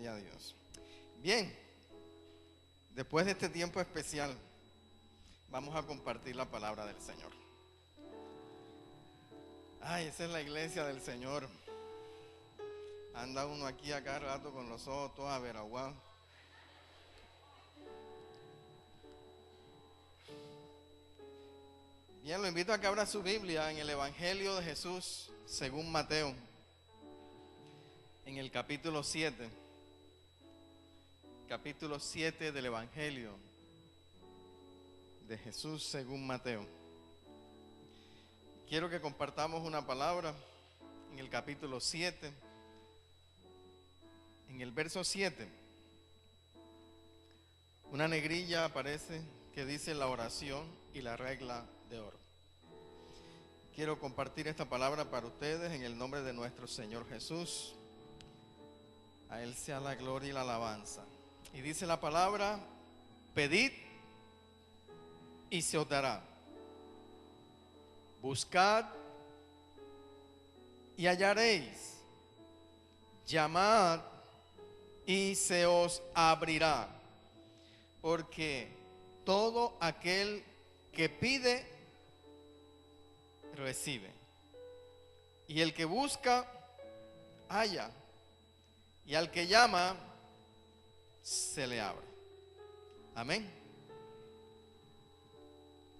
Gloria a Dios. Bien, después de este tiempo especial, vamos a compartir la palabra del Señor. Ay, esa es la iglesia del Señor. Anda uno aquí a cada rato con los ojos todos averaguados. Bien, lo invito a que abra su Biblia en el Evangelio de Jesús según Mateo, en el capítulo 7. Capítulo 7 del Evangelio de Jesús según Mateo. Quiero que compartamos una palabra en el capítulo 7, en el verso 7. Una negrilla aparece que dice la oración y la regla de oro. Quiero compartir esta palabra para ustedes en el nombre de nuestro Señor Jesús. A Él sea la gloria y la alabanza. Y dice la palabra: pedid y se os dará. Buscad y hallaréis. Llamad y se os abrirá. Porque todo aquel que pide, recibe. Y el que busca, halla. Y al que llama, se le abre. Amén.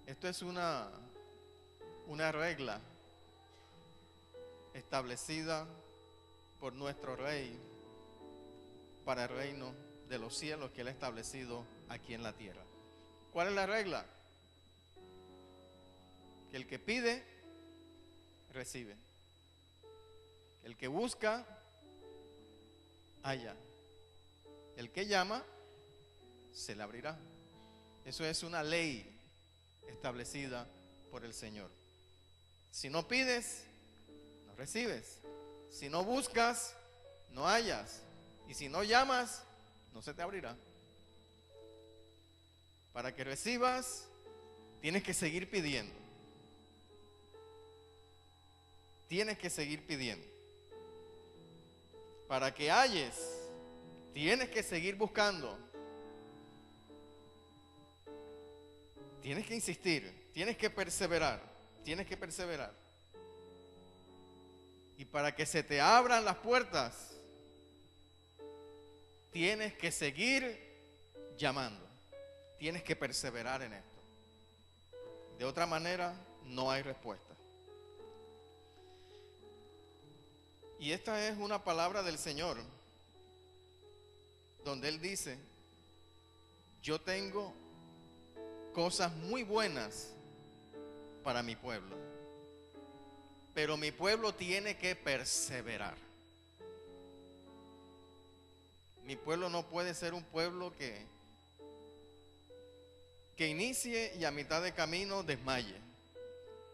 Esto es una regla establecida por nuestro Rey para el reino de los cielos que Él ha establecido aquí en la tierra. ¿Cuál es la regla? Que el que pide, recibe. El que busca, halla. El que llama, se le abrirá. Eso es una ley establecida por el Señor. Si no pides, no recibes. Si no buscas, no hallas. Y si no llamas, no se te abrirá. Para que recibas, tienes que seguir pidiendo. Tienes que seguir pidiendo. Para que halles, tienes que seguir buscando. Tienes que insistir, tienes que perseverar, tienes que perseverar. Y para que se te abran las puertas, tienes que seguir llamando. Tienes que perseverar en esto. De otra manera, no hay respuesta. Y esta es una palabra del Señor, donde Él dice: yo tengo cosas muy buenas para mi pueblo, pero mi pueblo tiene que perseverar. Mi pueblo no puede ser un pueblo que inicie y a mitad de camino desmaye.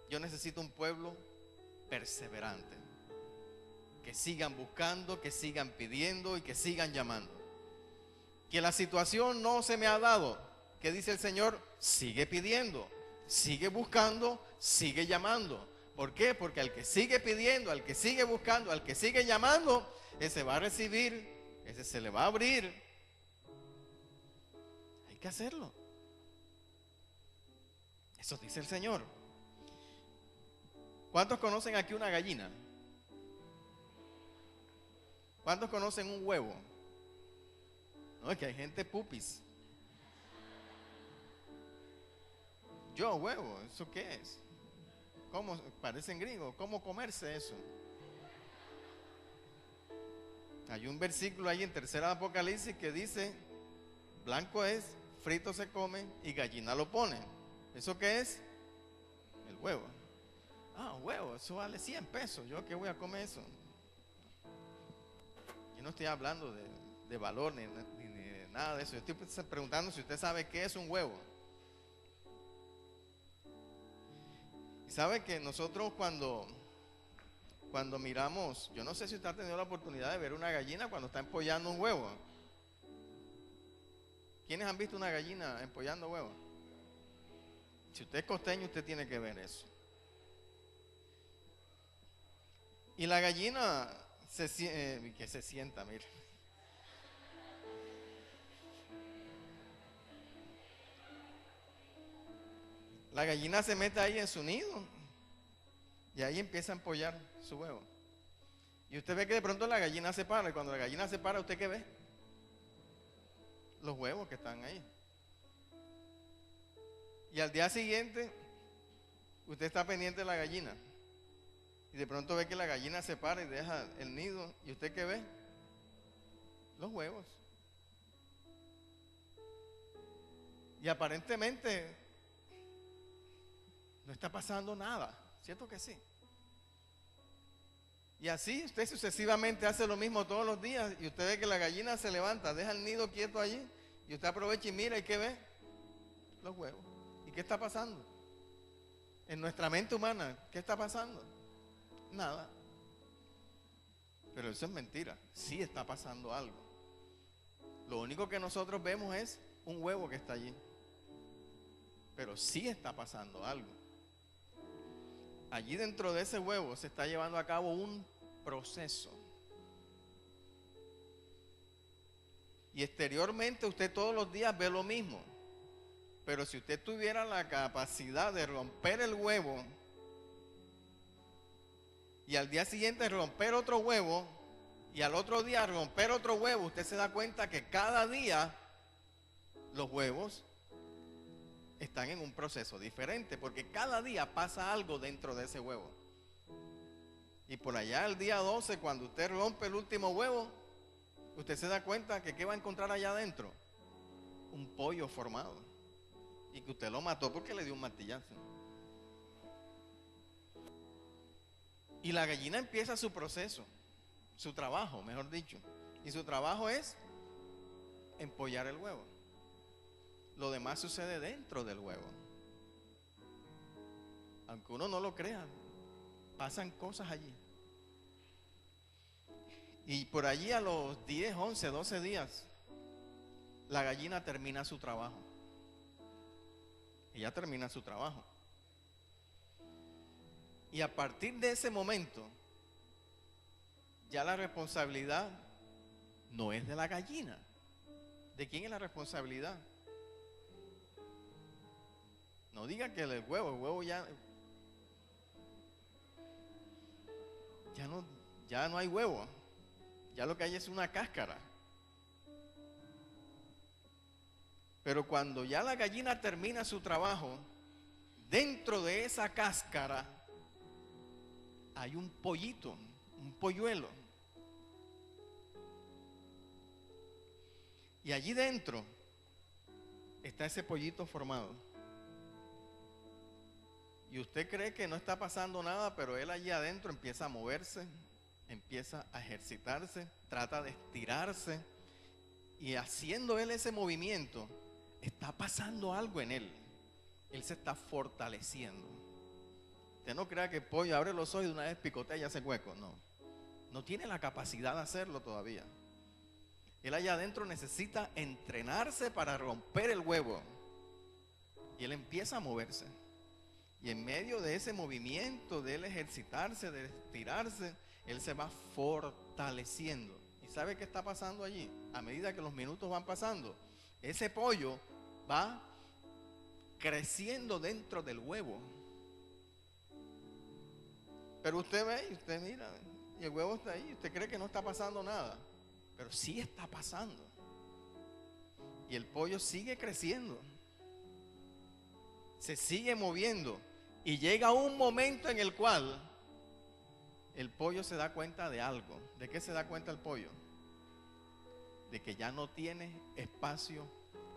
Yo necesito un pueblo perseverante, que sigan buscando, que sigan pidiendo y que sigan llamando. Que la situación no se me ha dado, ¿qué dice el Señor? Sigue pidiendo, sigue buscando, sigue llamando. ¿Por qué? Porque al que sigue pidiendo, al que sigue buscando, al que sigue llamando, ese va a recibir, ese se le va a abrir. Hay que hacerlo. Eso dice el Señor. ¿Cuántos conocen aquí una gallina? ¿Cuántos conocen un huevo? No, es que hay gente pupis. Yo, huevo, ¿eso qué es? ¿Cómo? Parecen gringos. ¿Cómo comerse eso? Hay un versículo ahí en Tercera Apocalipsis que dice: blanco es, frito se come y gallina lo pone. ¿Eso qué es? El huevo. Ah, huevo, eso vale 100 pesos. ¿Yo qué voy a comer eso? Yo no estoy hablando de valor ni de nada de eso. Yo estoy preguntando si usted sabe qué es un huevo. Y sabe que nosotros cuando miramos, yo no sé si usted ha tenido la oportunidad de ver una gallina cuando está empollando un huevo. ¿Quiénes han visto una gallina empollando huevos? Si usted es costeño, usted tiene que ver eso. Y la gallina que se sienta, mire. La gallina se mete ahí en su nido y ahí empieza a empollar su huevo. Y usted ve que de pronto la gallina se para, y cuando la gallina se para, ¿usted qué ve? Los huevos que están ahí. Y al día siguiente, usted está pendiente de la gallina. Y de pronto ve que la gallina se para y deja el nido. ¿Y usted qué ve? Los huevos. Y aparentemente no está pasando nada. ¿Cierto que sí? Y así usted sucesivamente hace lo mismo todos los días. Y usted ve que la gallina se levanta, deja el nido quieto allí. Y usted aprovecha y mira, ¿y qué ve? Los huevos. ¿Y qué está pasando? En nuestra mente humana, ¿qué está pasando? Nada. Pero eso es mentira. Sí está pasando algo. Lo único que nosotros vemos es un huevo que está allí. Pero sí está pasando algo. Allí dentro de ese huevo se está llevando a cabo un proceso. Y exteriormente usted todos los días ve lo mismo. Pero si usted tuviera la capacidad de romper el huevo y al día siguiente romper otro huevo y al otro día romper otro huevo, usted se da cuenta que cada día los huevos están en un proceso diferente, porque cada día pasa algo dentro de ese huevo. Y por allá el día 12, cuando usted rompe el último huevo, usted se da cuenta que ¿qué va a encontrar allá adentro? Un pollo formado. Y que usted lo mató porque le dio un martillazo. Y la gallina empieza su proceso, su trabajo, mejor dicho. Y su trabajo es empollar el huevo. Lo demás sucede dentro del huevo. Aunque uno no lo crea, pasan cosas allí. Y por allí a los 10, 11, 12 días, la gallina termina su trabajo. Ella termina su trabajo. Y a partir de ese momento, ya la responsabilidad no es de la gallina. ¿De quién es la responsabilidad? No diga que el huevo ya no hay huevo. Ya lo que hay es una cáscara. Pero cuando ya la gallina termina su trabajo, dentro de esa cáscara hay un pollito, un polluelo. Y allí dentro está ese pollito formado. Y usted cree que no está pasando nada, pero él allí adentro empieza a moverse, empieza a ejercitarse, trata de estirarse. Y haciendo él ese movimiento, está pasando algo en él. Él se está fortaleciendo. Usted no crea que el pollo abre los ojos y de una vez picotea y hace hueco. No. No tiene la capacidad de hacerlo todavía. Él allá adentro necesita entrenarse para romper el huevo. Y él empieza a moverse. Y en medio de ese movimiento, de él ejercitarse, de estirarse, él se va fortaleciendo. ¿Y sabe qué está pasando allí? A medida que los minutos van pasando, ese pollo va creciendo dentro del huevo. Pero usted ve y usted mira, y el huevo está ahí. Usted cree que no está pasando nada, pero sí está pasando. Y el pollo sigue creciendo, se sigue moviendo. Y llega un momento en el cual el pollo se da cuenta de algo. ¿De qué se da cuenta el pollo? De que ya no tiene espacio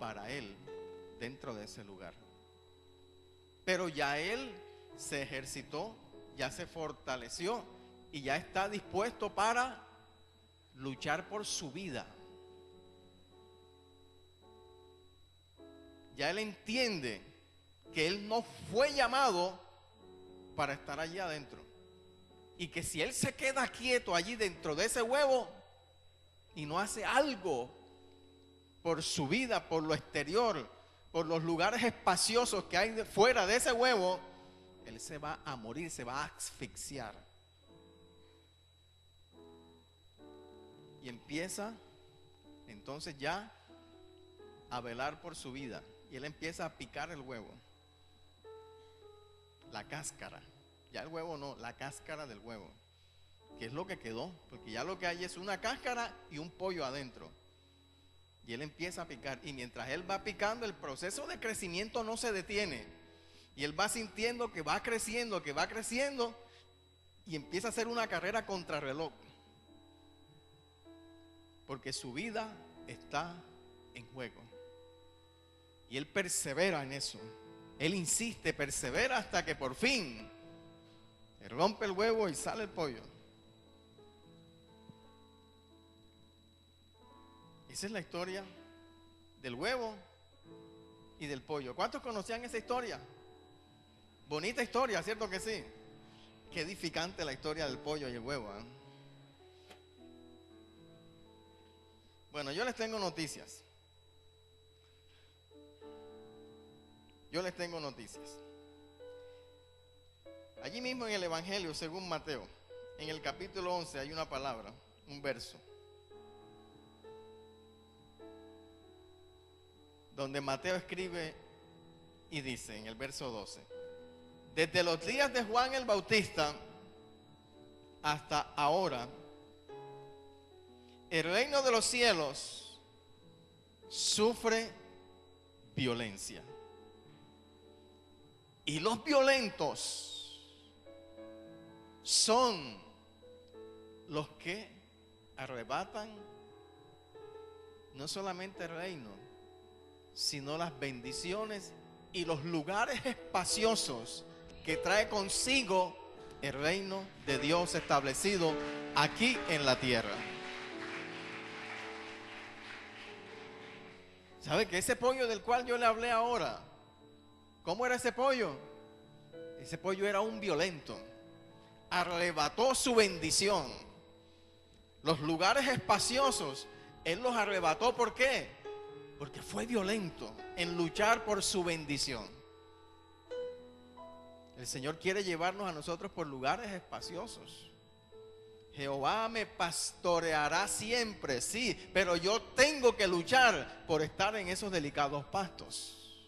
para él dentro de ese lugar. Pero ya él se ejercitó, ya se fortaleció y ya está dispuesto para luchar por su vida. Ya él entiende que él no fue llamado para estar allí adentro. Y que si él se queda quieto allí dentro de ese huevo y no hace algo por su vida, por lo exterior, por los lugares espaciosos que hay fuera de ese huevo, él se va a morir, se va a asfixiar. Y empieza entonces ya a velar por su vida. Y él empieza a picar el huevo. la cáscara. Ya el huevo no, la cáscara del huevo. Que es lo que quedó, porque ya lo que hay es una cáscara y un pollo adentro. Y él empieza a picar, y mientras él va picando, el proceso de crecimiento no se detiene. Y él va sintiendo que va creciendo, y empieza a hacer una carrera contrarreloj. Porque su vida está en juego. Y él persevera en eso. Él insiste, persevera hasta que por fin rompe el huevo y sale el pollo. Esa es la historia del huevo y del pollo. ¿Cuántos conocían esa historia? Bonita historia, ¿cierto que sí? Qué edificante la historia del pollo y el huevo, ¿eh? Bueno, yo les tengo noticias. Allí mismo en el Evangelio, según Mateo, en el capítulo 11 hay una palabra, un verso, donde Mateo escribe y dice en el verso 12: desde los días de Juan el Bautista hasta ahora, el reino de los cielos sufre violencia, y los violentos son los que arrebatan no solamente el reino, sino las bendiciones y los lugares espaciosos que trae consigo el reino de Dios establecido aquí en la tierra. ¿Sabe que ese pollo del cual yo le hablé ahora, cómo era ese pollo? Ese pollo era un violento. Arrebató su bendición. Los lugares espaciosos, él los arrebató. ¿Por qué? Porque fue violento en luchar por su bendición. El Señor quiere llevarnos a nosotros por lugares espaciosos. Jehová me pastoreará siempre, sí, pero yo tengo que luchar por estar en esos delicados pastos.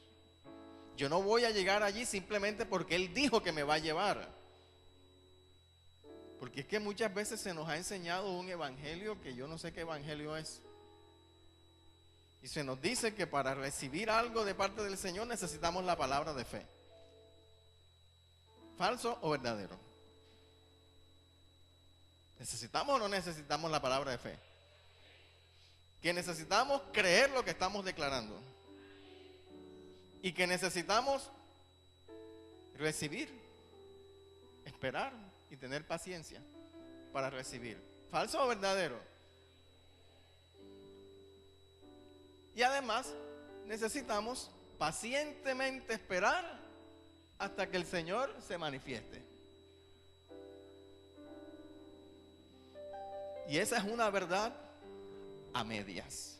Yo no voy a llegar allí simplemente porque Él dijo que me va a llevar. Porque es que muchas veces se nos ha enseñado un evangelio que yo no sé qué evangelio es. Y se nos dice que para recibir algo de parte del Señor necesitamos la palabra de fe. ¿Falso o verdadero? ¿Necesitamos o no necesitamos la palabra de fe? Que necesitamos creer lo que estamos declarando. Y que necesitamos recibir, esperar y tener paciencia para recibir. ¿Falso o verdadero? Y además necesitamos pacientemente esperar hasta que el Señor se manifieste. Y esa es una verdad a medias.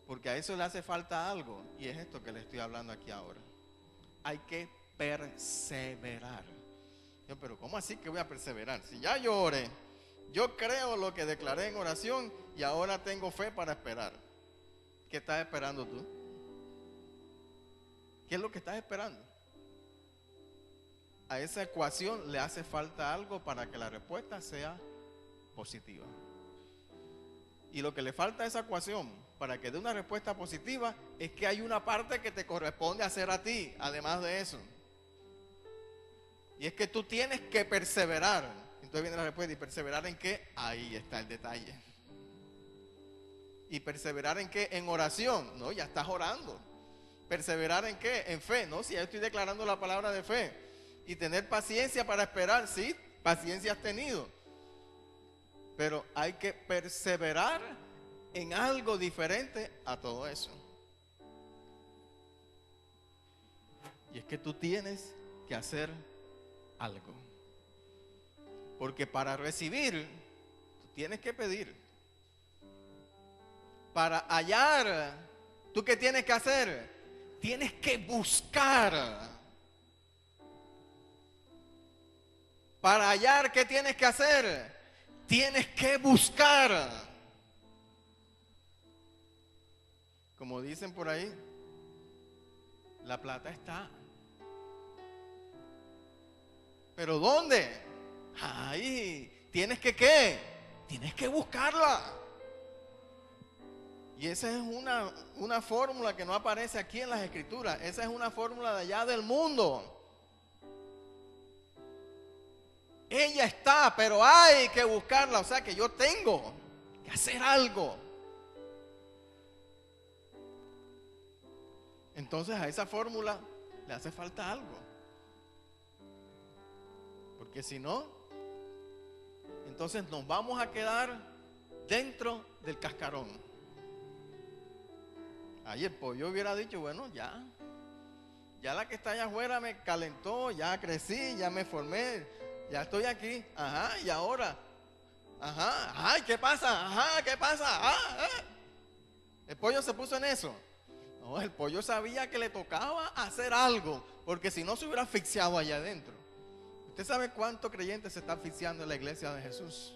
Porque a eso le hace falta algo, y es esto que le estoy hablando aquí ahora. Hay que perseverar. Pero ¿cómo así que voy a perseverar? Si ya yo oré, yo creo lo que declaré en oración y ahora tengo fe para esperar. ¿Qué estás esperando tú? ¿Qué es lo que estás esperando? A esa ecuación le hace falta algo para que la respuesta sea positiva. Y lo que le falta a esa ecuación para que dé una respuesta positiva es que hay una parte que te corresponde hacer a ti, además de eso. Y es que tú tienes que perseverar. Entonces viene la respuesta. ¿Y perseverar en qué? Ahí está el detalle. ¿Y perseverar en qué? En oración. No, ya estás orando. ¿Perseverar en qué? En fe. No, si ya estoy declarando la palabra de fe. Y tener paciencia para esperar. Sí, paciencia has tenido. Pero hay que perseverar en algo diferente a todo eso. Y es que tú tienes que hacer algo. Porque para recibir, tú tienes que pedir. Para hallar, ¿tú qué tienes que hacer? Tienes que buscar. Para hallar, ¿qué tienes que hacer? Tienes que buscar. Como dicen por ahí, La plata está. ¿Pero dónde? Ahí. ¿Tienes que qué? Tienes que buscarla. Y esa es una fórmula que no aparece aquí en las Escrituras. Esa es una fórmula de allá del mundo. Ella está, pero hay que buscarla. O sea que yo tengo que hacer algo. Entonces a esa fórmula le hace falta algo. Porque si no, entonces nos vamos a quedar dentro del cascarón. Ahí el pollo hubiera dicho, bueno, ya la que está allá afuera me calentó, ya crecí, ya me formé, ya estoy aquí. Ajá, y ahora, ajá, ay, ¿qué pasa? Ajá, ¿qué pasa? El pollo se puso en eso. No, el pollo sabía que le tocaba hacer algo, porque si no se hubiera asfixiado allá adentro. ¿Usted sabe cuántos creyentes se está asfixiando en la iglesia de Jesús?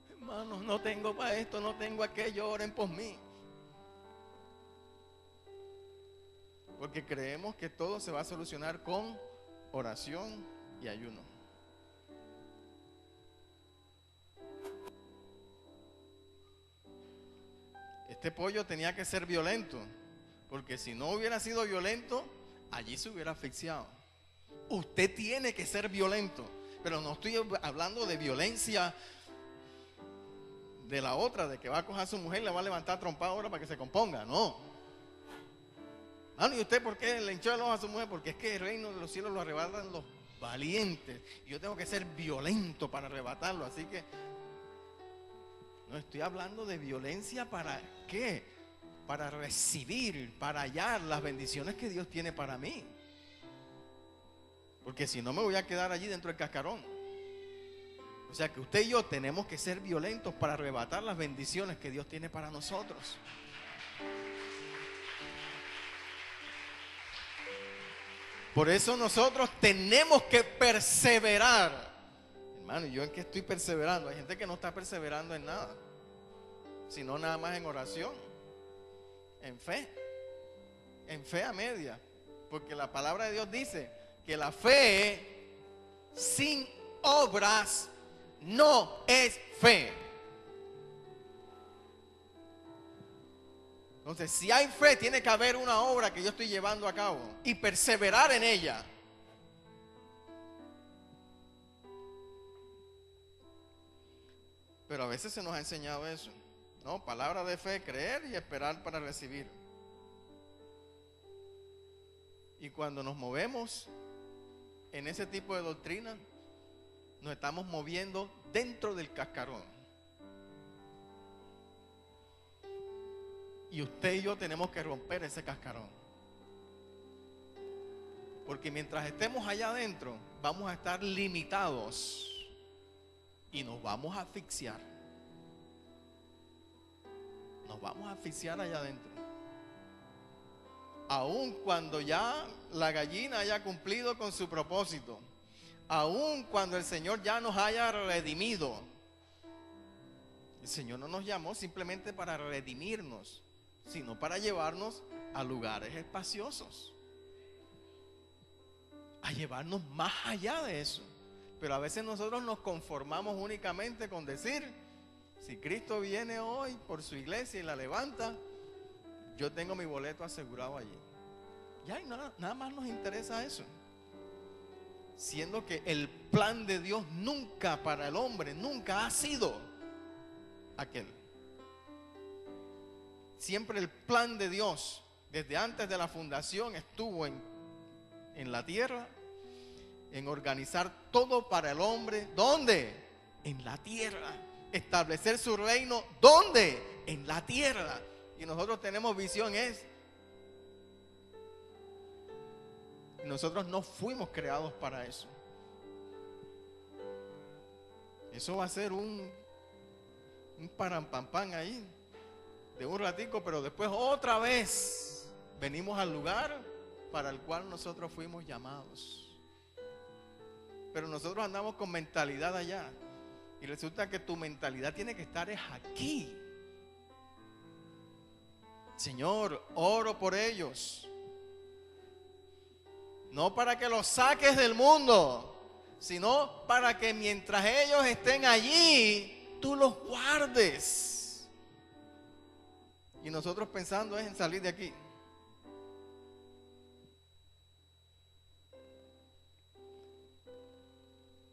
Hermanos, no tengo para esto, no tengo aquello, oren por mí. Porque creemos que todo se va a solucionar con oración y ayuno. Este pollo tenía que ser violento, porque si no hubiera sido violento, allí se hubiera asfixiado. Usted tiene que ser violento, pero no estoy hablando de violencia de la otra, de que va a coger a su mujer y le va a levantar trompada ahora para que se componga. No. ¿Y usted por qué le hinchó el ojo a su mujer? Porque es que el reino de los cielos lo arrebatan los valientes. Y yo tengo que ser violento para arrebatarlo. Así que no estoy hablando de violencia. ¿Para qué? Para recibir, para hallar las bendiciones que Dios tiene para mí. Porque si no me voy a quedar allí dentro del cascarón. O sea que usted y yo tenemos que ser violentos para arrebatar las bendiciones que Dios tiene para nosotros. Por eso nosotros tenemos que perseverar. Hermano, ¿yo en qué estoy perseverando? Hay gente que no está perseverando en nada, sino nada más en oración, en fe a media. Porque la palabra de Dios dice que la fe sin obras no es fe. Entonces, si hay fe, tiene que haber una obra que yo estoy llevando a cabo y perseverar en ella. Pero a veces se nos ha enseñado eso, ¿no? Palabra de fe, creer y esperar para recibir. Y cuando nos movemos en ese tipo de doctrina, nos estamos moviendo dentro del cascarón. Y usted y yo tenemos que romper ese cascarón. Porque mientras estemos allá adentro, vamos a estar limitados y nos vamos a asfixiar. Nos vamos a asfixiar allá adentro. Aun cuando ya la gallina haya cumplido con su propósito, aun cuando el Señor ya nos haya redimido. El Señor no nos llamó simplemente para redimirnos, sino para llevarnos a lugares espaciosos, a llevarnos más allá de eso. Pero a veces nosotros nos conformamos únicamente con decir, si Cristo viene hoy por su iglesia y la levanta, yo tengo mi boleto asegurado allí. Ya nada más nos interesa eso. Siendo que el plan de Dios nunca para el hombre, nunca ha sido aquel. Siempre el plan de Dios, desde antes de la fundación, estuvo en la tierra, en organizar todo para el hombre. ¿Dónde? En la tierra. Establecer su reino. ¿Dónde? En la tierra. Y nosotros tenemos visión nosotros no fuimos creados para eso. Eso va a ser un parampampán ahí de un ratico, pero después otra vez venimos al lugar para el cual nosotros fuimos llamados. Pero nosotros andamos con mentalidad allá, y resulta que tu mentalidad tiene que estar aquí. Señor, oro por ellos. No para que los saques del mundo, sino para que mientras ellos estén allí, tú los guardes. Y nosotros pensando es en salir de aquí.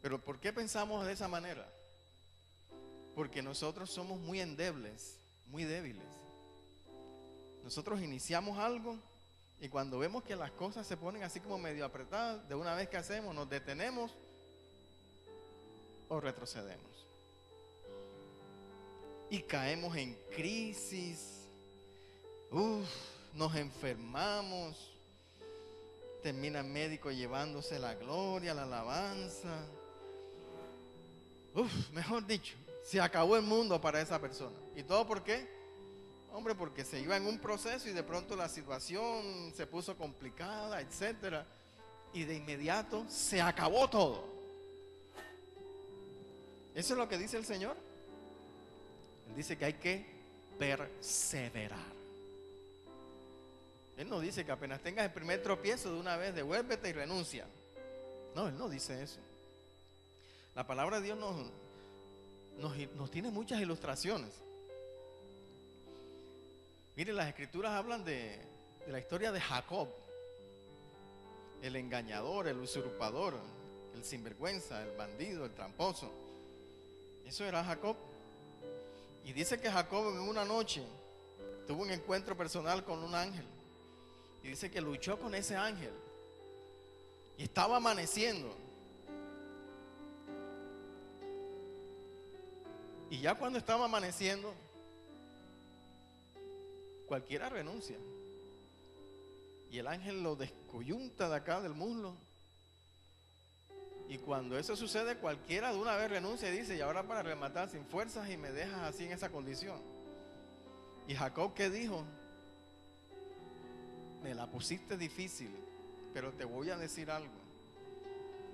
Pero ¿por qué pensamos de esa manera? Porque nosotros somos muy endebles, muy débiles. Nosotros iniciamos algo y cuando vemos que las cosas se ponen así como medio apretadas, de una vez que hacemos, nos detenemos o retrocedemos. Y caemos en crisis, nos enfermamos, termina el médico llevándose la gloria, la alabanza. Mejor dicho, se acabó el mundo para esa persona. ¿Y todo por qué? Hombre, porque se iba en un proceso y de pronto la situación se puso complicada, etcétera, y de inmediato se acabó todo. Eso es lo que dice el Señor. Él dice que hay que perseverar. Él no dice que apenas tengas el primer tropiezo de una vez devuélvete y renuncia. No, Él no dice eso. La palabra de Dios nos tiene muchas ilustraciones. Miren, las escrituras hablan de la historia de Jacob, el engañador, el usurpador, el sinvergüenza, el bandido, el tramposo. Eso era Jacob. Y dice que Jacob en una noche tuvo un encuentro personal con un ángel. Y dice que luchó con ese ángel. Y estaba amaneciendo. Y ya cuando estaba amaneciendo, cualquiera renuncia. Y el ángel lo descoyunta de acá del muslo. Y cuando eso sucede, cualquiera de una vez renuncia y dice: y ahora para rematar, sin fuerzas y me dejas así en esa condición. Y Jacob, ¿qué dijo? Me la pusiste difícil, pero te voy a decir algo.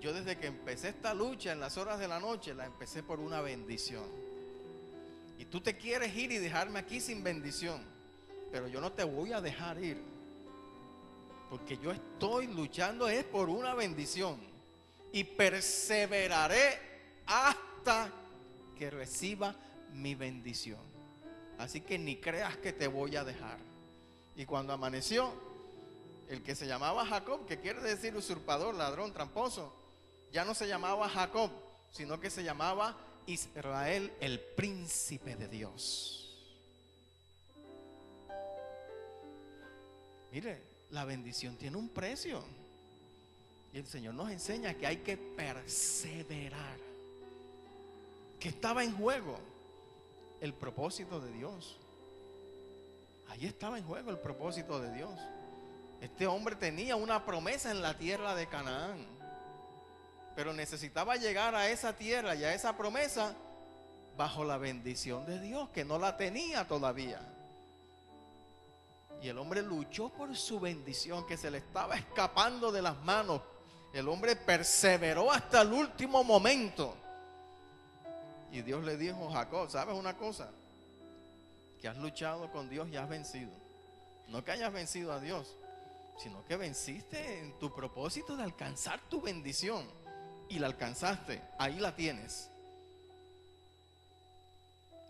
Yo desde que empecé esta lucha en las horas de la noche, la empecé por una bendición. Y tú te quieres ir y dejarme aquí sin bendición, pero yo no te voy a dejar ir, porque yo estoy luchando es por una bendición y perseveraré hasta que reciba mi bendición. Así que ni creas que te voy a dejar. Y cuando amaneció, el que se llamaba Jacob, que quiere decir usurpador, ladrón, tramposo, ya no se llamaba Jacob, sino que se llamaba Israel, el príncipe de Dios. Mire, la bendición tiene un precio. Y el Señor nos enseña que hay que perseverar. Que estaba en juego el propósito de Dios. Ahí estaba en juego el propósito de Dios. Este hombre tenía una promesa en la tierra de Canaán, pero necesitaba llegar a esa tierra y a esa promesa bajo la bendición de Dios, que no la tenía todavía. Y el hombre luchó por su bendición, que se le estaba escapando de las manos. El hombre perseveró hasta el último momento. Y Dios le dijo: Jacob, ¿sabes una cosa? Que has luchado con Dios y has vencido. No que hayas vencido a Dios, sino que venciste en tu propósito de alcanzar tu bendición. Y la alcanzaste, ahí la tienes.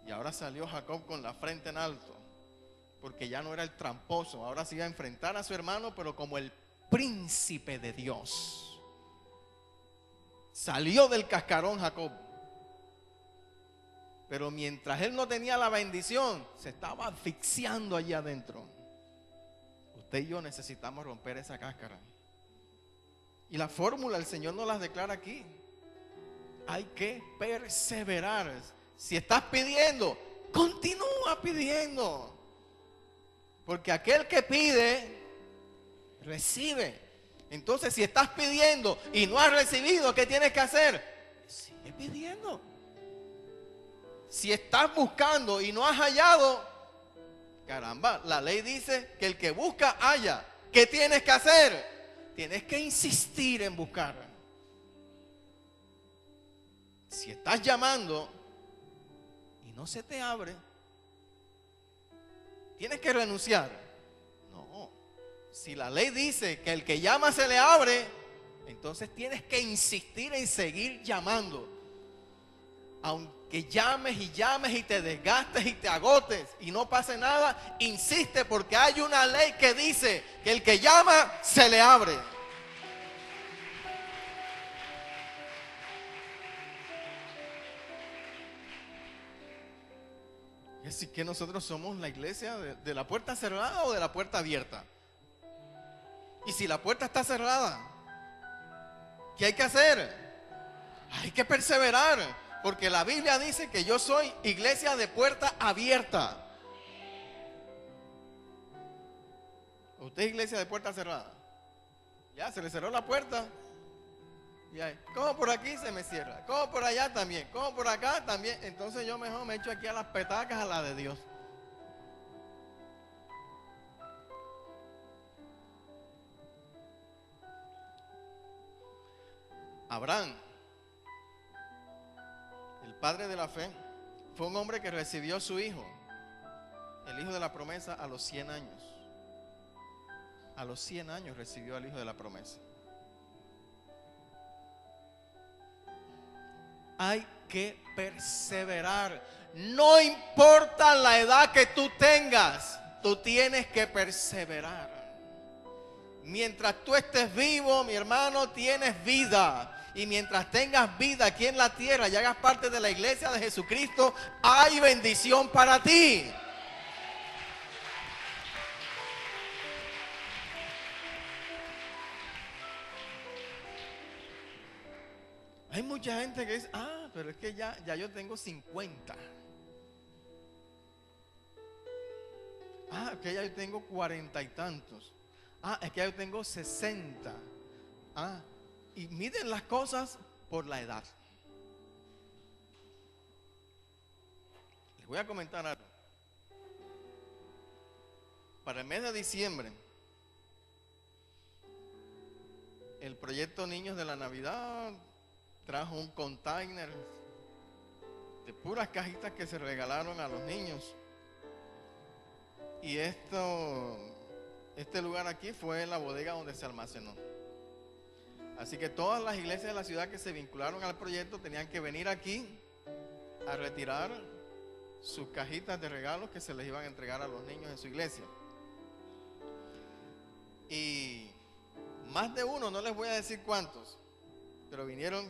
Y ahora salió Jacob con la frente en alto, porque ya no era el tramposo, ahora se iba a enfrentar a su hermano, pero como el príncipe de Dios. Salió del cascarón Jacob, pero mientras él no tenía la bendición, se estaba asfixiando allí adentro. Usted y yo necesitamos romper esa cáscara. Y la fórmula el Señor nos las declara aquí. Hay que perseverar. Si estás pidiendo, continúa pidiendo. Porque aquel que pide, recibe. Entonces, si estás pidiendo y no has recibido, ¿qué tienes que hacer? Sigue pidiendo. Si estás buscando y no has hallado, caramba, la ley dice que el que busca, halla. ¿Qué tienes que hacer? Tienes que insistir en buscar. Si estás llamando y no se te abre, tienes que renunciar. No, si la ley dice que el que llama se le abre, entonces tienes que insistir en seguir llamando. Aunque llames y te desgastes y te agotes y no pase nada, insiste, porque hay una ley que dice que el que llama se le abre. Es decir, que nosotros somos la iglesia de la puerta cerrada o de la puerta abierta. Y si la puerta está cerrada, ¿qué hay que hacer? Hay que perseverar, porque la Biblia dice que yo soy iglesia de puerta abierta. ¿Usted es iglesia de puerta cerrada? Ya, se le cerró la puerta. Ya, como por aquí se me cierra, como por allá también, como por acá también. Entonces yo mejor me echo aquí a las petacas, a la de Dios. Abraham, el padre de la fe, fue un hombre que recibió a su hijo, el hijo de la promesa, a los 100 años. A los 100 años recibió al hijo de la promesa. Hay que perseverar. No importa la edad que tú tengas, tú tienes que perseverar. Mientras tú estés vivo, mi hermano, tienes vida. Y mientras tengas vida aquí en la tierra y hagas parte de la iglesia de Jesucristo, hay bendición para ti. Hay mucha gente que dice, pero es que ya yo tengo 50. Es que ya yo tengo 40 y tantos. Es que ya yo tengo 60. Y miden las cosas por la edad. Les voy a comentar algo. Para el mes de diciembre, el proyecto Niños de la Navidad trajo un container de puras cajitas que se regalaron a los niños. Y este lugar aquí fue la bodega donde se almacenó. Así que todas las iglesias de la ciudad que se vincularon al proyecto tenían que venir aquí a retirar sus cajitas de regalos que se les iban a entregar a los niños en su iglesia. Y más de uno, no les voy a decir cuántos, pero vinieron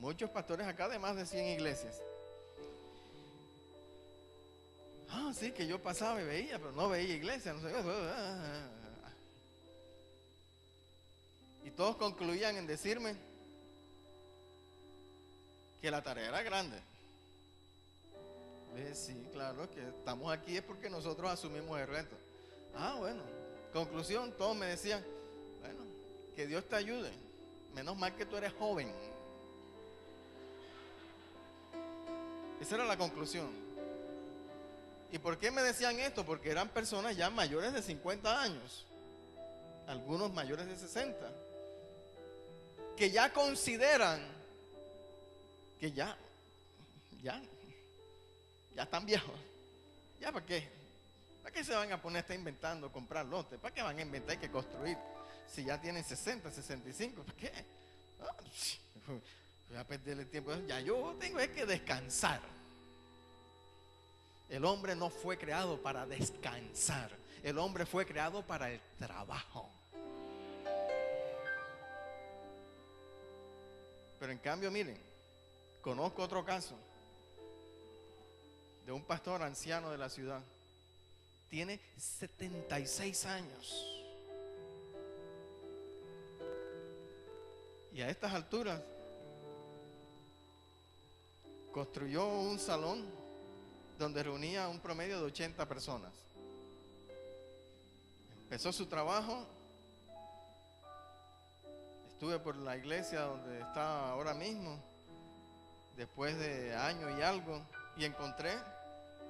muchos pastores acá de más de 100 iglesias. Sí, que yo pasaba y veía, pero no veía iglesia. No sé. Y todos concluían en decirme que la tarea era grande. Dije, sí, claro, que estamos aquí es porque nosotros asumimos el reto. Bueno, conclusión, todos me decían, bueno, que Dios te ayude. Menos mal que tú eres joven. Esa era la conclusión. ¿Y por qué me decían esto? Porque eran personas ya mayores de 50 años, algunos mayores de 60, que ya consideran que ya están viejos. ¿Ya para qué? ¿Para qué se van a poner a estar inventando comprar lotes? ¿Para qué van a inventar que construir? Si ya tienen 60, 65, ¿para qué? Voy a perder el tiempo. Ya yo tengo que descansar. El hombre no fue creado para descansar. El hombre fue creado para el trabajo. Pero en cambio, miren, conozco otro caso de un pastor anciano de la ciudad. Tiene 76 años. Y a estas alturas construyó un salón donde reunía un promedio de 80 personas. Empezó su trabajo. Estuve por la iglesia donde está ahora mismo, después de años y algo, y encontré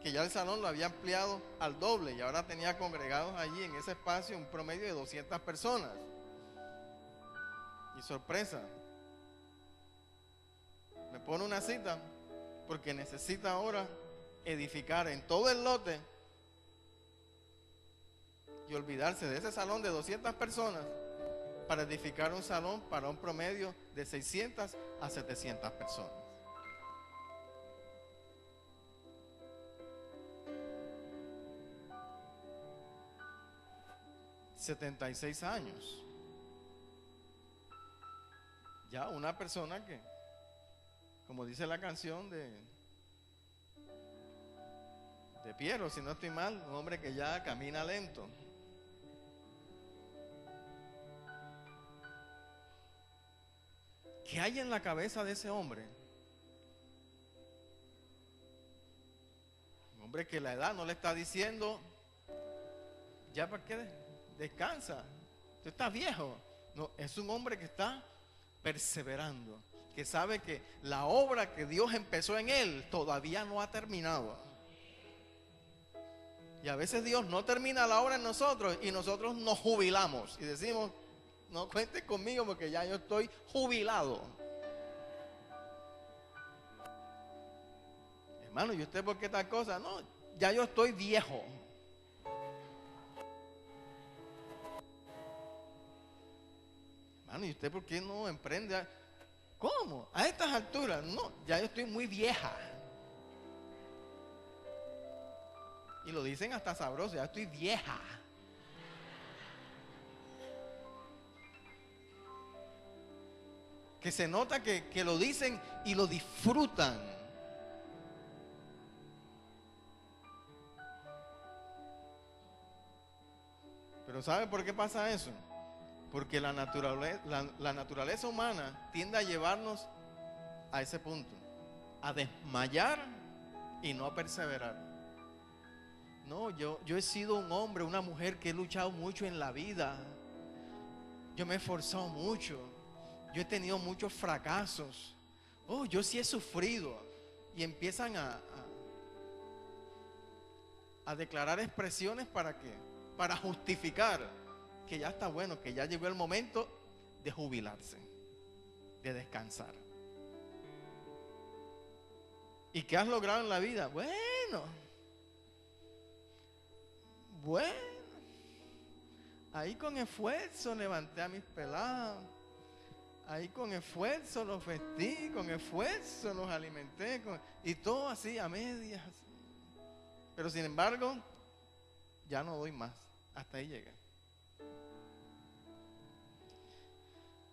que ya el salón lo había ampliado al doble y ahora tenía congregados allí en ese espacio un promedio de 200 personas. Y sorpresa, me pone una cita porque necesita ahora edificar en todo el lote y olvidarse de ese salón de 200 personas para edificar un salón para un promedio de 600 a 700 personas. ...76 años... ya una persona que, como dice la canción de Piero, si no estoy mal, un hombre que ya camina lento. ¿Qué hay en la cabeza de ese hombre? Un hombre que la edad no le está diciendo, ya para qué descansa, tú estás viejo. No, es un hombre que está perseverando, que sabe que la obra que Dios empezó en él todavía no ha terminado. Y a veces Dios no termina la obra en nosotros y nosotros nos jubilamos y decimos, no cuentes conmigo porque ya yo estoy jubilado. Hermano, ¿y usted por qué tal cosa? No, ya yo estoy viejo. Hermano, ¿y usted por qué no emprende? ¿Cómo? A estas alturas, no, ya yo estoy muy vieja. Y lo dicen hasta sabroso, ya estoy vieja. Que se nota que lo dicen y lo disfrutan. Pero ¿sabe por qué pasa eso? Porque la naturaleza humana tiende a llevarnos a ese punto, a desmayar y no a perseverar. No, yo he sido un hombre, una mujer que he luchado mucho en la vida. Yo me he esforzado mucho. Yo he tenido muchos fracasos. Oh, yo sí he sufrido. Y empiezan a declarar expresiones ¿para qué? Para justificar que ya está bueno, que ya llegó el momento de jubilarse, de descansar. ¿Y qué has logrado en la vida? Bueno, ahí con esfuerzo levanté a mis pelados, ahí con esfuerzo los vestí, con esfuerzo los alimenté, y todo así a medias. Pero sin embargo, ya no doy más, hasta ahí llegué.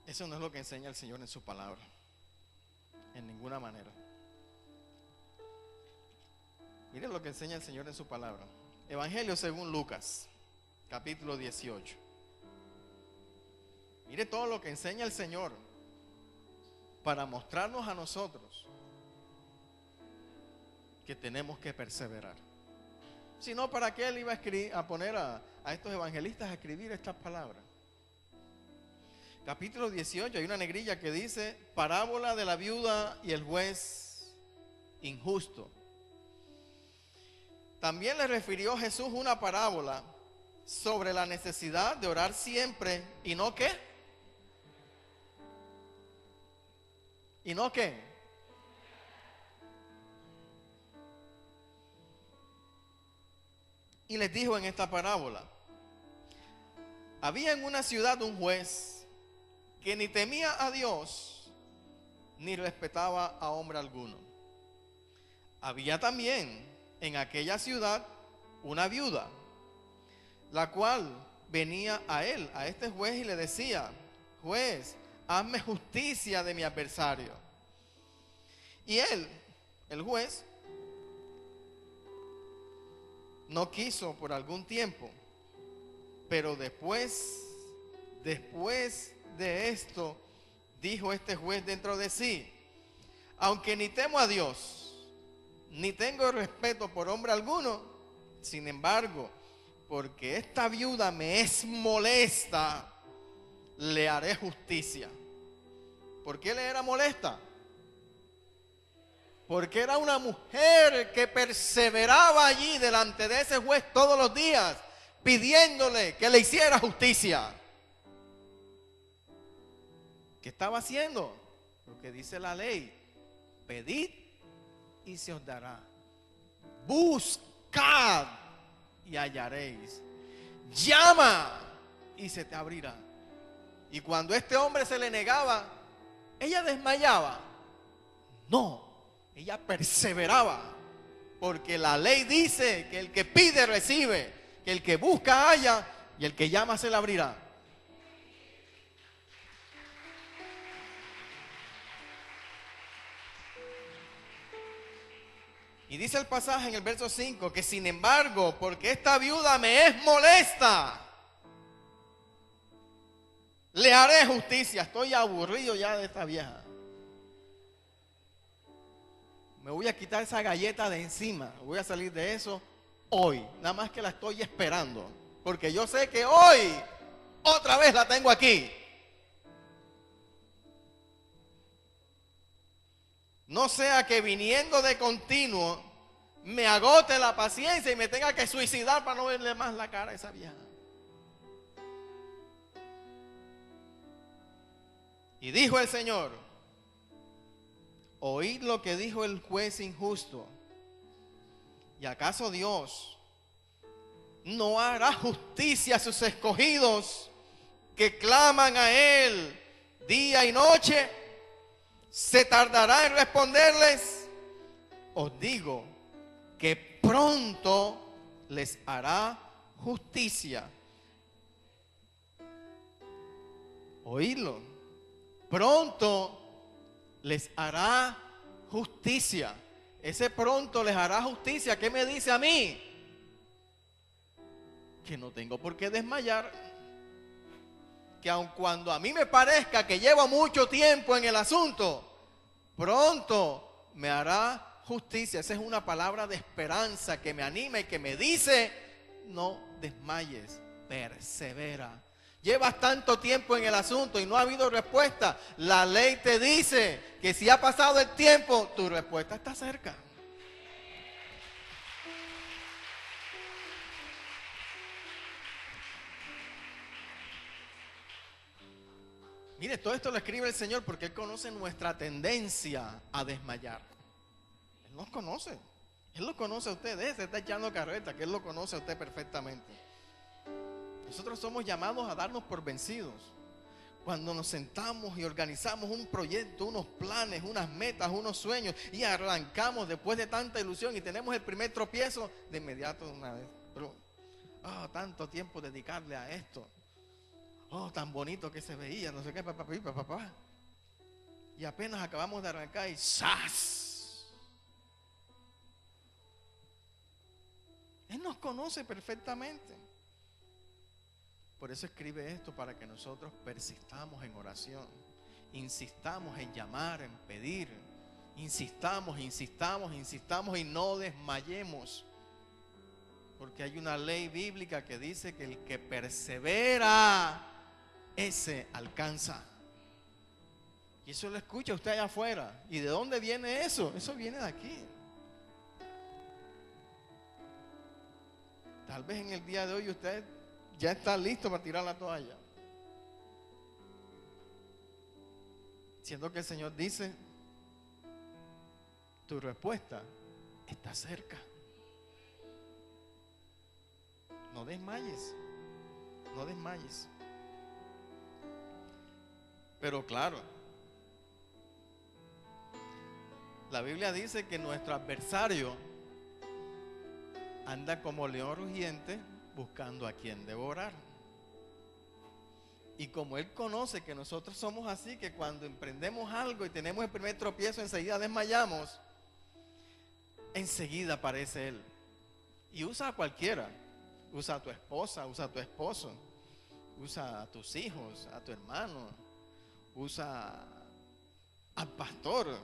Eso no es lo que enseña el Señor en su palabra, en ninguna manera. Miren lo que enseña el Señor en su palabra. Evangelio según Lucas, capítulo 18. Mire todo lo que enseña el Señor para mostrarnos a nosotros que tenemos que perseverar. Si no, ¿para qué Él iba a poner a estos evangelistas a escribir estas palabras? Capítulo 18, hay una negrilla que dice: parábola de la viuda y el juez injusto. También le refirió Jesús una parábola sobre la necesidad de orar siempre y no ¿qué? ¿Y no qué? Y les dijo en esta parábola: había en una ciudad un juez que ni temía a Dios ni respetaba a hombre alguno. Había también en aquella ciudad una viuda, la cual venía a él, a este juez, y le decía: juez, hazme justicia de mi adversario. Y él, el juez, no quiso por algún tiempo, pero después de esto, dijo este juez dentro de sí: aunque ni temo a Dios, ni tengo respeto por hombre alguno, sin embargo, porque esta viuda me es molesta, le haré justicia. ¿Por qué le era molesta? Porque era una mujer que perseveraba allí delante de ese juez todos los días, pidiéndole que le hiciera justicia. ¿Qué estaba haciendo? Lo que dice la ley: pedid y se os dará, buscad y hallaréis, llama y se te abrirá. Y cuando este hombre se le negaba, ella desmayaba. No, ella perseveraba, porque la ley dice que el que pide recibe, que el que busca halla y el que llama se le abrirá. Y dice el pasaje en el verso 5 que sin embargo, porque esta viuda me es molesta, le haré justicia. Estoy aburrido ya de esta vieja. Me voy a quitar esa galleta de encima. Voy a salir de eso hoy. Nada más que la estoy esperando. Porque yo sé que hoy otra vez la tengo aquí. No sea que viniendo de continuo me agote la paciencia y me tenga que suicidar para no verle más la cara a esa vieja. Y dijo el Señor: oíd lo que dijo el juez injusto. ¿Y acaso Dios no hará justicia a sus escogidos que claman a Él día y noche? ¿Se tardará en responderles? Os digo que pronto les hará justicia. Oídlo. Pronto les hará justicia. Ese pronto les hará justicia, ¿qué me dice a mí? Que no tengo por qué desmayar. Que aun cuando a mí me parezca que llevo mucho tiempo en el asunto, pronto me hará justicia. Esa es una palabra de esperanza que me anima y que me dice: no desmayes, persevera. Llevas tanto tiempo en el asunto y no ha habido respuesta. La ley te dice que si ha pasado el tiempo, tu respuesta está cerca. Mire, todo esto lo escribe el Señor porque Él conoce nuestra tendencia a desmayar. Él nos conoce. Él lo conoce a usted. Se está echando carreta, que Él lo conoce a usted perfectamente. Nosotros somos llamados a darnos por vencidos. Cuando nos sentamos y organizamos un proyecto, unos planes, unas metas, unos sueños, y arrancamos después de tanta ilusión y tenemos el primer tropiezo, de inmediato una vez. Pero, tanto tiempo dedicarle a esto. Tan bonito que se veía, no sé qué, papá. Y apenas acabamos de arrancar y ¡zas! Él nos conoce perfectamente. Por eso escribe esto, para que nosotros persistamos en oración, insistamos en llamar, en pedir, insistamos y no desmayemos. Porque hay una ley bíblica que dice que el que persevera, ese alcanza. Y eso lo escucha usted allá afuera. ¿Y de dónde viene eso? Eso viene de aquí. Tal vez en el día de hoy usted ya está listo para tirar la toalla, siendo que el Señor dice: tu respuesta está cerca. No desmayes, no desmayes. Pero claro, la Biblia dice que nuestro adversario anda como león rugiente buscando a quien devorar. Y como Él conoce que nosotros somos así, que cuando emprendemos algo y tenemos el primer tropiezo, enseguida desmayamos, enseguida aparece Él. Y usa a cualquiera. Usa a tu esposa, usa a tu esposo, usa a tus hijos, a tu hermano, usa al pastor,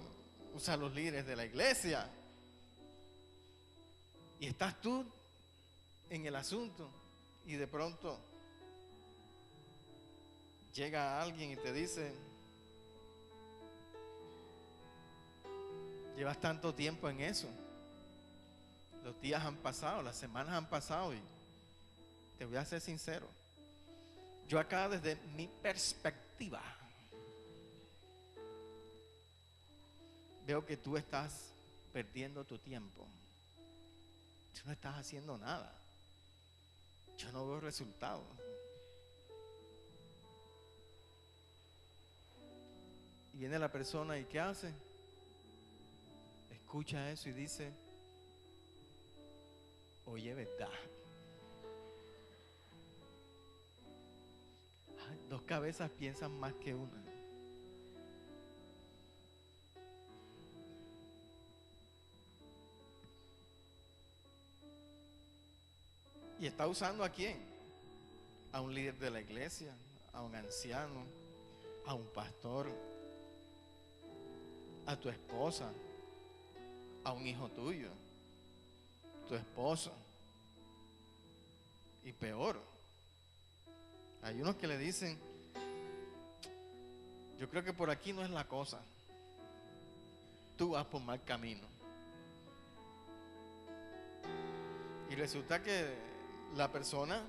usa a los líderes de la iglesia. Y estás tú en el asunto y de pronto llega alguien y te dice: llevas tanto tiempo en eso, los días han pasado, las semanas han pasado, y te voy a ser sincero, yo acá desde mi perspectiva veo que tú estás perdiendo tu tiempo. Tú no estás haciendo nada. yo no veo resultados. Y viene la persona y ¿qué hace? Escucha eso y dice, oye, ¿verdad? Ay, dos cabezas piensan más que una. ¿Y está usando a quién? A un líder de la iglesia, a un anciano, a un pastor, a tu esposa, a un hijo tuyo, tu esposo. Y peor, hay unos que le dicen, yo creo que por aquí no es la cosa, tú vas por mal camino. Y resulta que la persona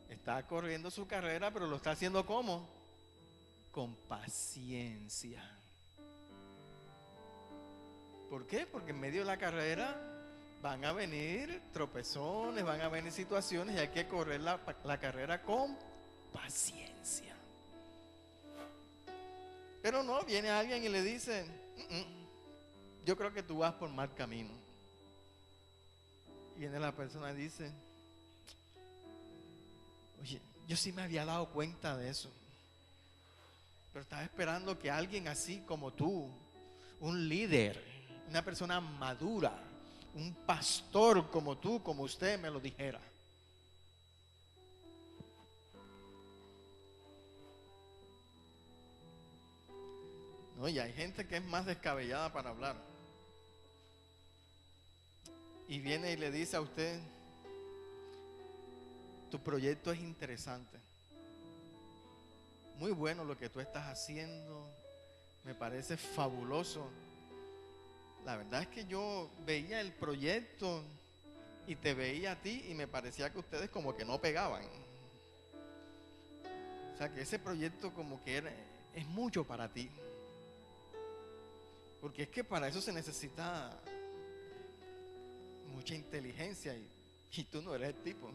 está corriendo su carrera, pero lo está haciendo ¿cómo? Con paciencia. ¿Por qué? Porque en medio de la carrera van a venir tropezones, van a venir situaciones y hay que correr la carrera con paciencia. Pero no, viene alguien y le dice, yo creo que tú vas por mal camino. Y viene la persona y dice, oye, yo sí me había dado cuenta de eso, pero estaba esperando que alguien así como tú, un líder, una persona madura, un pastor como tú, como usted, me lo dijera. No, y hay gente que es más descabellada para hablar. Y viene y le dice a usted, tu proyecto es interesante, muy bueno lo que tú estás haciendo, me parece fabuloso. La verdad es que yo veía el proyecto y te veía a ti y me parecía que ustedes como que no pegaban. O sea que ese proyecto como que es mucho para ti. Porque es que para eso se necesita mucha inteligencia y tú no eres el tipo.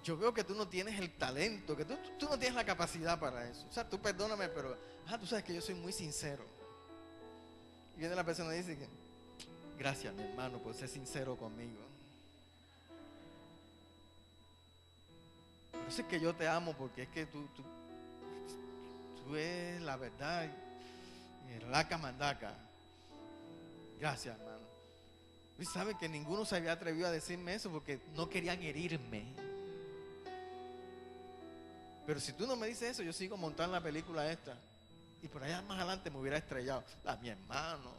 Yo veo que tú no tienes el talento, que tú no tienes la capacidad para eso. O sea, tú perdóname, pero tú sabes que yo soy muy sincero. Y viene la persona y dice que, gracias, mi hermano, por ser sincero conmigo. Por eso es que yo te amo, porque es que tú eres la verdad, raca mandaca. Gracias, hermano. Y sabe que ninguno se había atrevido a decirme eso porque no querían herirme. Pero si tú no me dices eso, yo sigo montando la película esta. Y por allá más adelante me hubiera estrellado. Mi hermano.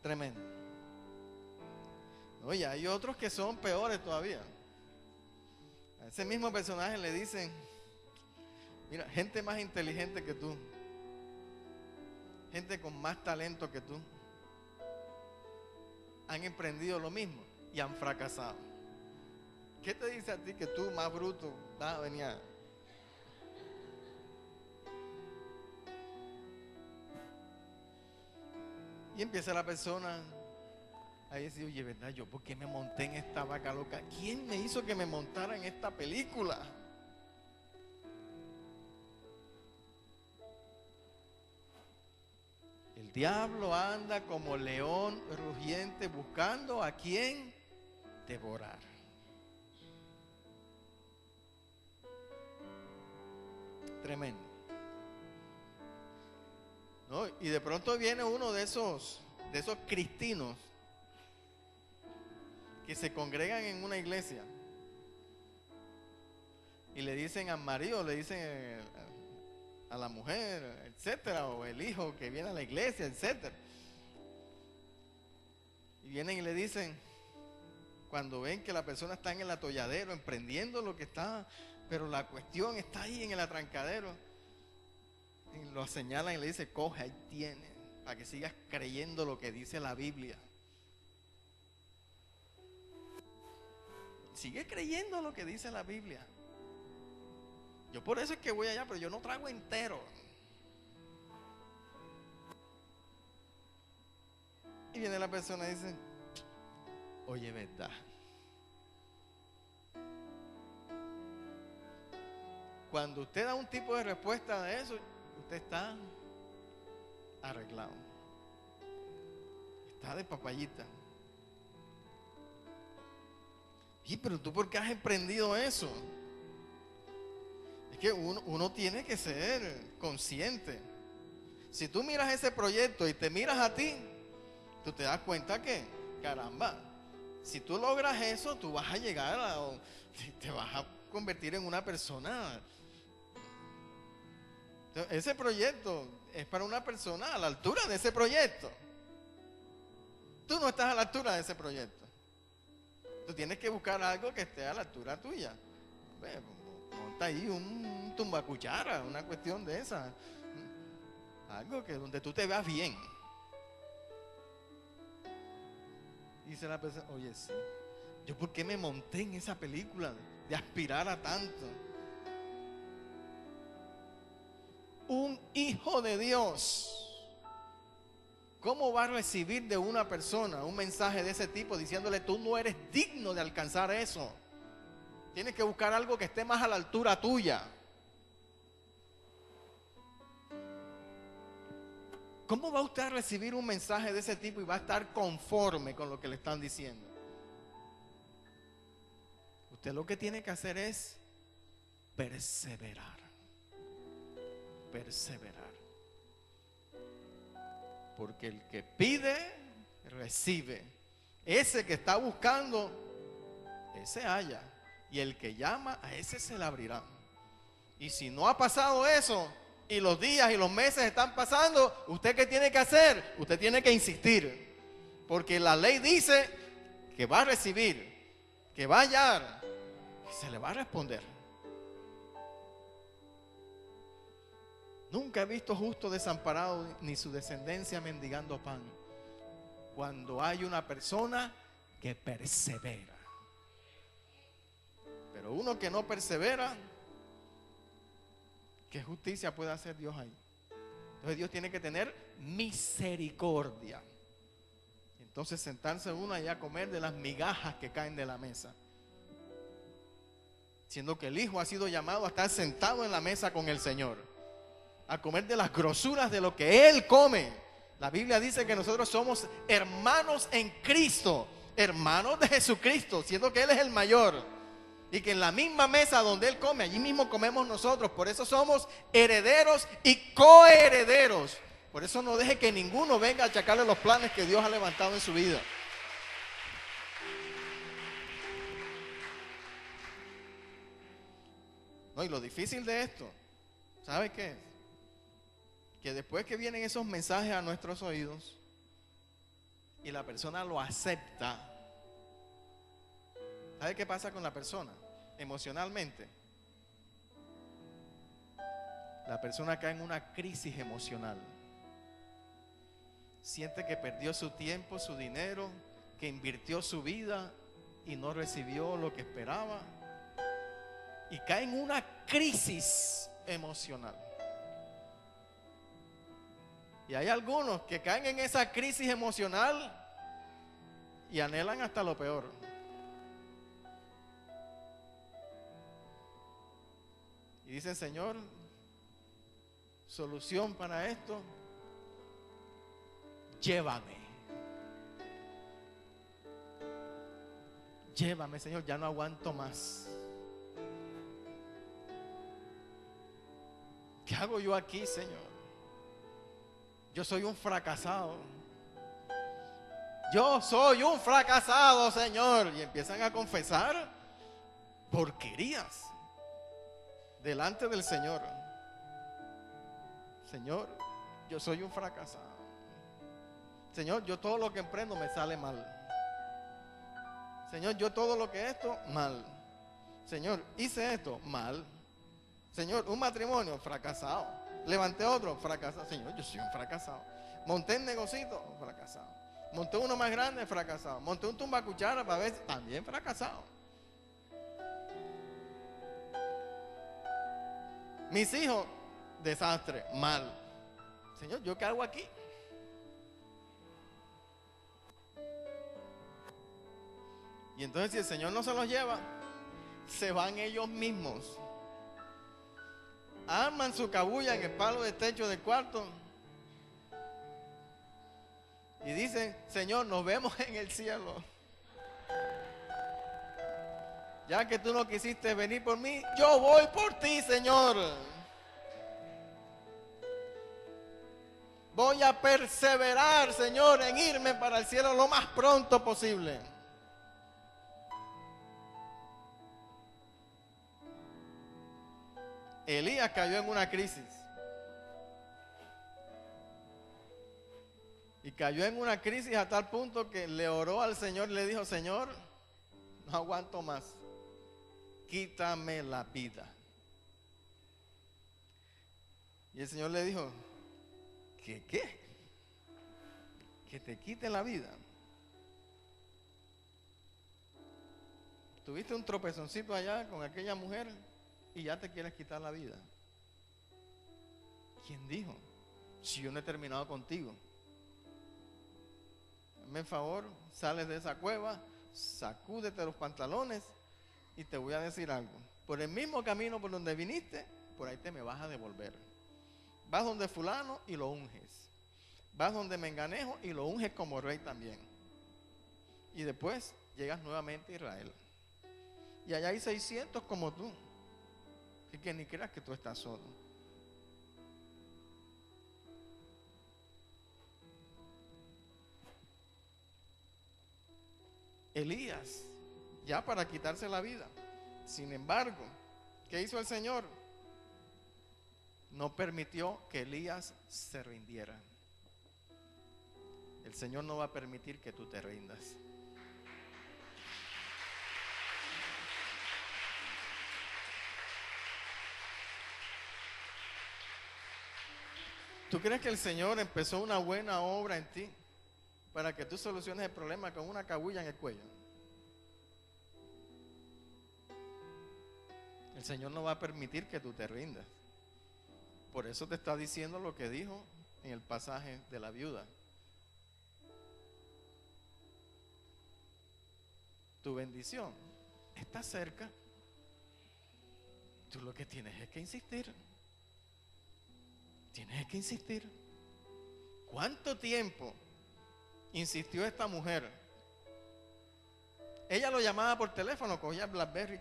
Tremendo. Oye, hay otros que son peores todavía. A ese mismo personaje le dicen, mira, gente más inteligente que tú, gente con más talento que tú, han emprendido lo mismo y han fracasado. ¿Qué te dice a ti que tú, más bruto, vas a venir a... Y empieza la persona a decir, oye, ¿verdad? ¿Yo por qué me monté en esta vaca loca? ¿Quién me hizo que me montara en esta película? El diablo anda como león rugiente buscando a quien devorar. Tremendo. ¿No? Y de pronto viene uno de esos cristinos que se congregan en una iglesia y le dicen al marido, le dicen a la mujer, etcétera, o el hijo que viene a la iglesia, etcétera. Y vienen y le dicen, cuando ven que la persona está en el atolladero, emprendiendo lo que está, pero la cuestión está ahí en el atrancadero, y lo señalan y le dicen, coge, ahí tiene, para que sigas creyendo lo que dice la Biblia. Sigue creyendo lo que dice la Biblia. Yo por eso es que voy allá, pero yo no trago entero. Y viene la persona y dice, oye, ¿verdad? Cuando usted da un tipo de respuesta de eso, usted está arreglado. Está de papayita. ¿Y pero tú por qué has emprendido eso? Es que uno tiene que ser consciente. Si tú miras ese proyecto y te miras a ti, tú te das cuenta que, caramba, si tú logras eso, tú vas a llegar te vas a convertir en una persona. Entonces, ese proyecto es para una persona a la altura de ese proyecto. Tú no estás a la altura de ese proyecto. Tú tienes que buscar algo que esté a la altura tuya. Monta ahí un tumbacuchara, una cuestión de esa. Algo que donde tú te veas bien. Y dice la persona, oye, sí, ¿yo por qué me monté en esa película de aspirar a tanto? Un hijo de Dios, ¿cómo va a recibir de una persona un mensaje de ese tipo diciéndole tú no eres digno de alcanzar eso? Tienes que buscar algo que esté más a la altura tuya. ¿Cómo va usted a recibir un mensaje de ese tipo y va a estar conforme con lo que le están diciendo? Usted lo que tiene que hacer es perseverar. Perseverar. Porque el que pide, recibe. Ese que está buscando, ese halla. Y el que llama, a ese se le abrirá. Y si no ha pasado eso, y los días y los meses están pasando, ¿usted qué tiene que hacer? Usted tiene que insistir. Porque la ley dice que va a recibir, que va a hallar, y se le va a responder. Nunca he visto justo desamparado ni su descendencia mendigando pan. Cuando hay una persona que persevera. Pero uno que no persevera, ¿qué justicia puede hacer Dios ahí? Entonces Dios tiene que tener misericordia. Entonces sentarse uno allá a comer de las migajas que caen de la mesa. Siendo que el Hijo ha sido llamado a estar sentado en la mesa con el Señor. A comer de las grosuras de lo que Él come. La Biblia dice que nosotros somos hermanos en Cristo. Hermanos de Jesucristo, siendo que Él es el mayor. Y que en la misma mesa donde Él come, allí mismo comemos nosotros. Por eso somos herederos y coherederos. Por eso no deje que ninguno venga a achacarle los planes que Dios ha levantado en su vida. No, y lo difícil de esto, ¿sabe qué es? Que después que vienen esos mensajes a nuestros oídos y la persona lo acepta, ¿sabe qué pasa con la persona? Emocionalmente. La persona cae en una crisis emocional. Siente que perdió su tiempo, su dinero, que invirtió su vida y no recibió lo que esperaba. Y cae en una crisis emocional. Y hay algunos que caen en esa crisis emocional y anhelan hasta lo peor. Y dicen, Señor, solución para esto, llévame. Llévame, Señor, ya no aguanto más. ¿Qué hago yo aquí, Señor? Yo soy un fracasado. Yo soy un fracasado, Señor. Y empiezan a confesar porquerías delante del Señor. Señor, yo soy un fracasado. Señor, yo todo lo que emprendo me sale mal. Señor, yo todo lo que esto, mal. Señor, hice esto, mal. Señor, un matrimonio, fracasado. Levanté otro, fracasado. Señor, yo soy un fracasado. Monté un negocito, fracasado. Monté uno más grande, fracasado. Monté un tumbacuchara para ver, también fracasado. Mis hijos, desastre, mal. Señor, ¿yo qué hago aquí? Y entonces si el Señor no se los lleva, se van ellos mismos. Arman su cabulla en el palo de techo del cuarto y dicen: Señor, nos vemos en el cielo. Ya que tú no quisiste venir por mí, yo voy por ti, Señor. Voy a perseverar, Señor, en irme para el cielo lo más pronto posible. Elías cayó en una crisis. Y cayó en una crisis a tal punto que le oró al Señor y le dijo: Señor, no aguanto más. Quítame la vida. Y el Señor le dijo: ¿Qué? Que te quite la vida. Tuviste un tropezoncito allá con aquella mujer y ya te quieres quitar la vida. ¿Quién dijo? Si yo no he terminado contigo. Hazme el favor, sales de esa cueva, sacúdete los pantalones y te voy a decir algo. Por el mismo camino por donde viniste, por ahí te me vas a devolver. Vas donde fulano y lo unges. Vas donde menganejo y lo unges como rey también. Y después llegas nuevamente a Israel. Y allá hay 600 como tú. Así que ni creas que tú estás solo. Elías, ya para quitarse la vida. Sin embargo, ¿qué hizo el Señor? No permitió que Elías se rindiera. El Señor no va a permitir que tú te rindas. ¿Tú crees que el Señor empezó una buena obra en ti para que tú soluciones el problema con una cabulla en el cuello? El Señor no va a permitir que tú te rindas. Por eso te está diciendo lo que dijo en el pasaje de la viuda. Tu bendición está cerca. Tú lo que tienes es que insistir. Tienes que insistir. ¿Cuánto tiempo insistió esta mujer? Ella lo llamaba por teléfono, cogía BlackBerry,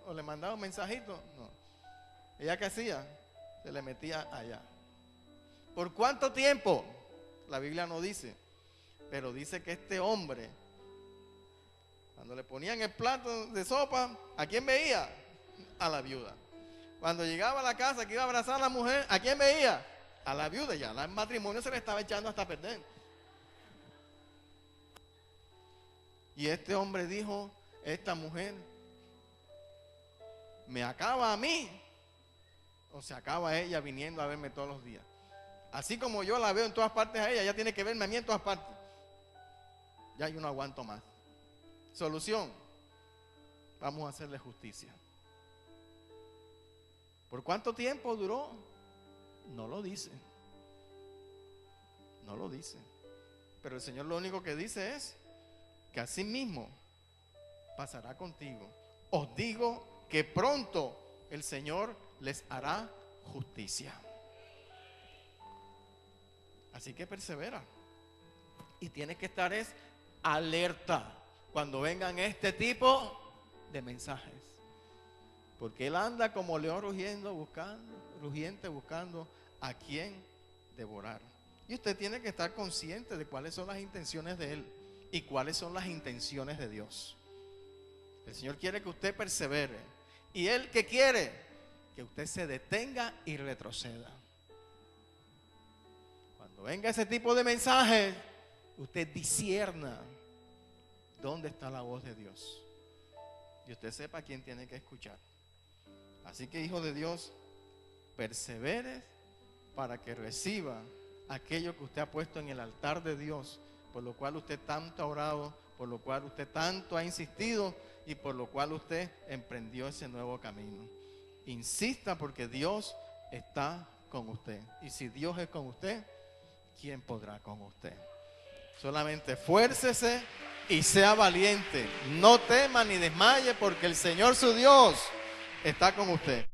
o le mandaba un mensajito. No. ¿Ella qué hacía? Se le metía allá. ¿Por cuánto tiempo? La Biblia no dice, pero dice que este hombre, cuando le ponían el plato de sopa, ¿a quién veía? A la viuda. Cuando llegaba a la casa que iba a abrazar a la mujer, ¿a quién veía? A la viuda. Ya el matrimonio se le estaba echando hasta perder. Y este hombre dijo: esta mujer me acaba a mí, o se acaba a ella viniendo a verme todos los días. Así como yo la veo en todas partes a ella, ella tiene que verme a mí en todas partes. Ya yo no aguanto más. Solución: vamos a hacerle justicia. ¿Por cuánto tiempo duró? No lo dice. No lo dice. Pero el Señor lo único que dice es que así mismo pasará contigo. Os digo que pronto el Señor les hará justicia. Así que persevera. Y tienes que estar alerta cuando vengan este tipo de mensajes. Porque él anda como león rugiente buscando a quien devorar. Y usted tiene que estar consciente de cuáles son las intenciones de él y cuáles son las intenciones de Dios. El Señor quiere que usted persevere. Y él, ¿qué quiere? Que usted se detenga y retroceda. Cuando venga ese tipo de mensajes, usted discierna dónde está la voz de Dios. Y usted sepa a quién tiene que escuchar. Así que, hijo de Dios, persevere para que reciba aquello que usted ha puesto en el altar de Dios, por lo cual usted tanto ha orado, por lo cual usted tanto ha insistido y por lo cual usted emprendió ese nuevo camino. Insista, porque Dios está con usted. Y si Dios es con usted, ¿quién podrá con usted? Solamente esfuércese y sea valiente. No tema ni desmaye, porque el Señor su Dios está con usted.